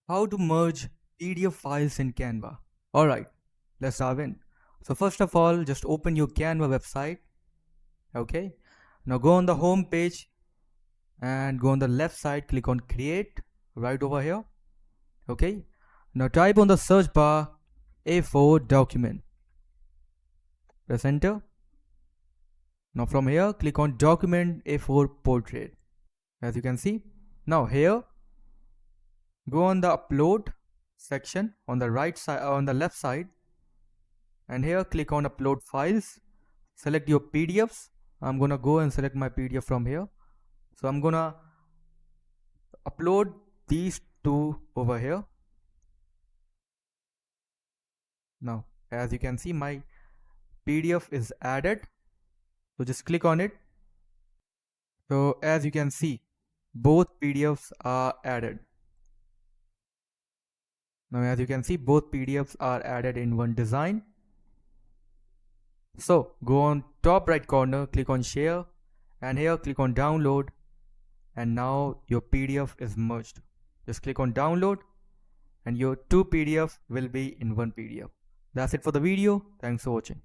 How to merge PDF files in Canva. Alright, let's dive in. So first of all, just open your Canva website. Okay. Now go on the home page and go on the left side, click on create right over here. Okay. Now type on the search bar A4 document. Press enter. Now from here, click on document A4 portrait. As you can see. Now here, go on the upload section on the right side, on the left side, and here click on upload files. Select your PDFs. I'm gonna go and select my PDF from here. So I'm gonna upload these two over here. Now as you can see, my PDF is added, so just click on it. So as you can see, both PDFs are added. Now as you can see, both PDFs are added in one design. So go on top right corner, click on share, and here click on download, and now your PDF is merged. Just click on download and your two PDF will be in one PDF. That's it for the video. Thanks for watching.